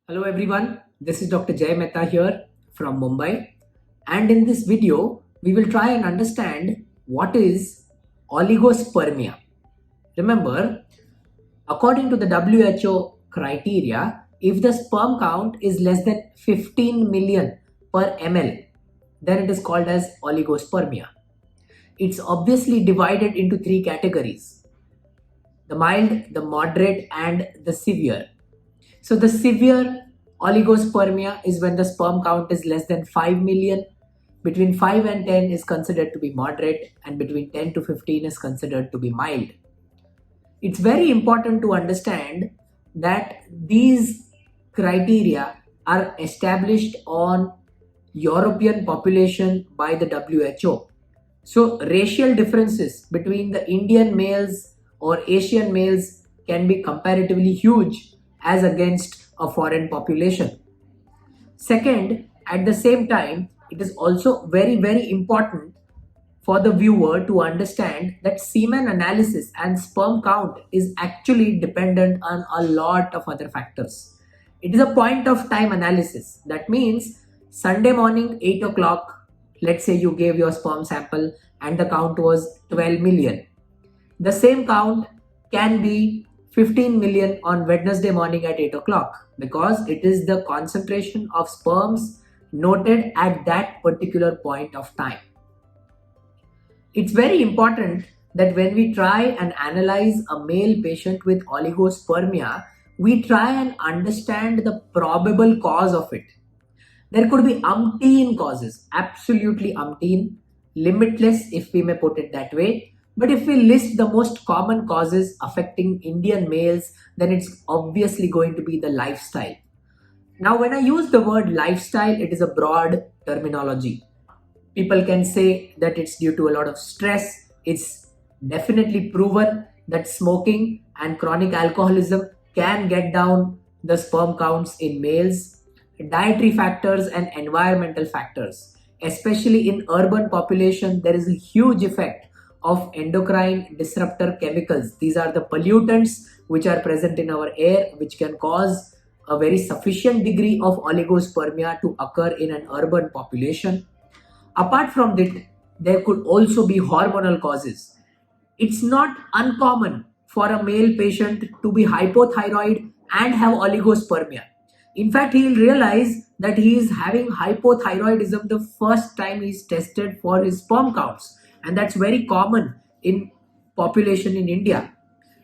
Hello everyone, this is Dr. Jay Mehta here from Mumbai, and in this video we will try and understand what is oligospermia. Remember, according to the WHO criteria, if the sperm count is less than 15 million per ml, then it is called as oligospermia. It's obviously divided into three categories: the mild, the moderate, and the severe. So the severe oligospermia is when the sperm count is less than 5 million. Between 5 and 10 is considered to be moderate, and between 10 to 15 is considered to be mild. It's very important to understand that these criteria are established on European population by the WHO. So racial differences between the Indian males or Asian males can be comparatively huge as against a foreign population. Second, at the same time, it is also very important for the viewer to understand that semen analysis and sperm count is actually dependent on a lot of other factors. It is a point of time analysis. That means Sunday morning, 8 o'clock, let's say you gave your sperm sample and the count was 12 million. The same count can be 15 million on Wednesday morning at 8 o'clock because it is the concentration of sperms noted at that particular point of time. It's very important that when we try and analyze a male patient with oligospermia, we try and understand the probable cause of it. There could be umpteen causes, absolutely umpteen, limitless if we may put it that way. But if we list the most common causes affecting Indian males, then it's obviously going to be the lifestyle. Now, when I use the word lifestyle, it is a broad terminology. People can say that it's due to a lot of stress. It's definitely proven that smoking and chronic alcoholism can get down the sperm counts in males. Dietary factors and environmental factors, especially in urban population, there is a huge effect of endocrine disruptor chemicals. These are the pollutants which are present in our air, which can cause a very sufficient degree of oligospermia to occur in an urban population. Apart from that, there could also be hormonal causes. It's not uncommon for a male patient to be hypothyroid and have oligospermia. In fact, he'll realize that he is having hypothyroidism the first time he's tested for his sperm counts, and that's very common in population in India.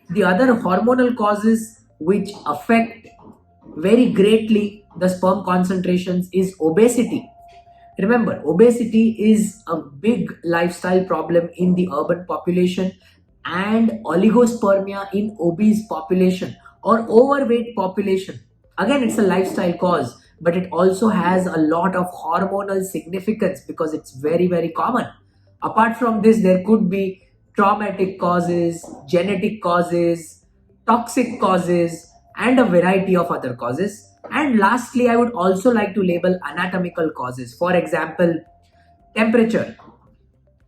The other hormonal causes which affect very greatly the sperm concentrations is obesity. Remember, obesity is a big lifestyle problem in the urban population, and oligospermia in obese population or overweight population. Again, it's a lifestyle cause, but it also has a lot of hormonal significance because it's very common. Apart from this, there could be traumatic causes, genetic causes, toxic causes, and a variety of other causes. And lastly, I would also like to label anatomical causes. For example, temperature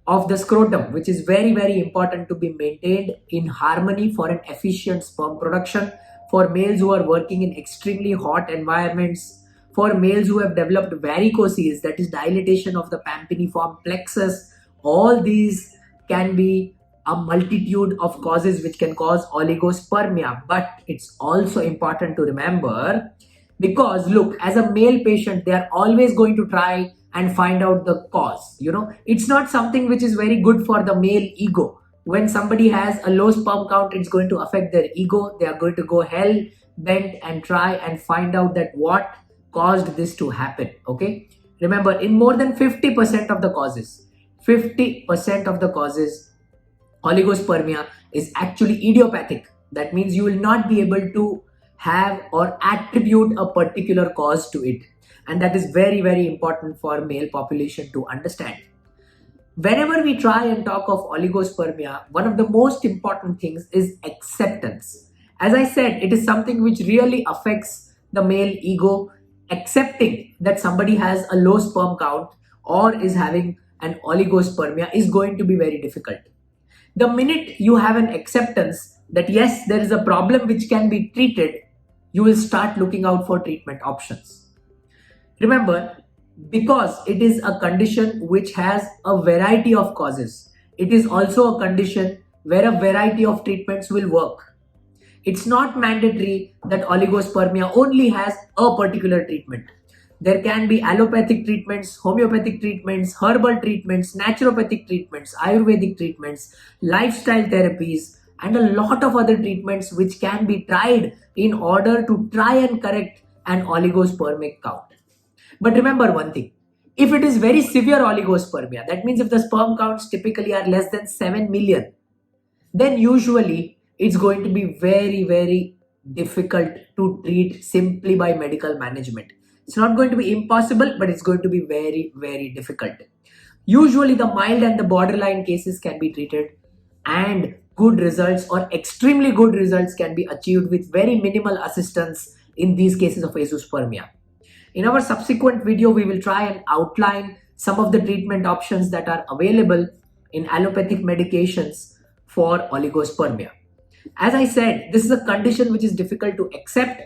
of the scrotum, which is very important to be maintained in harmony for an efficient sperm production. For males who are working in extremely hot environments, for males who have developed varicoses, that is dilatation of the pampiniform plexus, all these can be a multitude of causes which can cause oligospermia. But it's also important to remember, because look, as a male patient, they are always going to try and find out the cause. It's not something which is very good for the male ego. When somebody has a low sperm count, it's going to affect their ego. They are going to go hell bent and try and find out that what caused this to happen. Okay, remember, in more than 50% of the causes, 50% of the causes, oligospermia is actually idiopathic. That means you will not be able to have or attribute a particular cause to it, and that is very important for male population to understand. Whenever we try and talk of oligospermia, one of the most important things is acceptance. As I said, it is something which really affects the male ego. Accepting that somebody has a low sperm count or is having an oligospermia is going to be very difficult. The minute you have an acceptance that yes, there is a problem which can be treated, you will start looking out for treatment options. Remember, because it is a condition which has a variety of causes, it is also a condition where a variety of treatments will work. It's not mandatory that oligospermia only has a particular treatment. There can be allopathic treatments, homeopathic treatments, herbal treatments, naturopathic treatments, Ayurvedic treatments, lifestyle therapies, and a lot of other treatments which can be tried in order to try and correct an oligospermic count. But remember one thing, if it is very severe oligospermia, that means if the sperm counts typically are less than 7 million, then usually it's going to be very, very difficult to treat simply by medical management. It's not going to be impossible, but it's going to be very, very difficult. Usually the mild and the borderline cases can be treated, and good results or extremely good results can be achieved with very minimal assistance in these cases of azoospermia. In our subsequent video, we will try and outline some of the treatment options that are available in allopathic medications for oligospermia. As I said, this is a condition which is difficult to accept,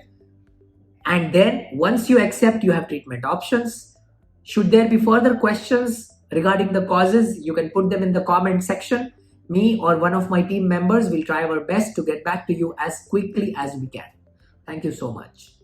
and then once you accept, you have treatment options. Should there be further questions regarding the causes, you can put them in the comment section. Me or one of my team members will try our best to get back to you as quickly as we can. Thank you so much.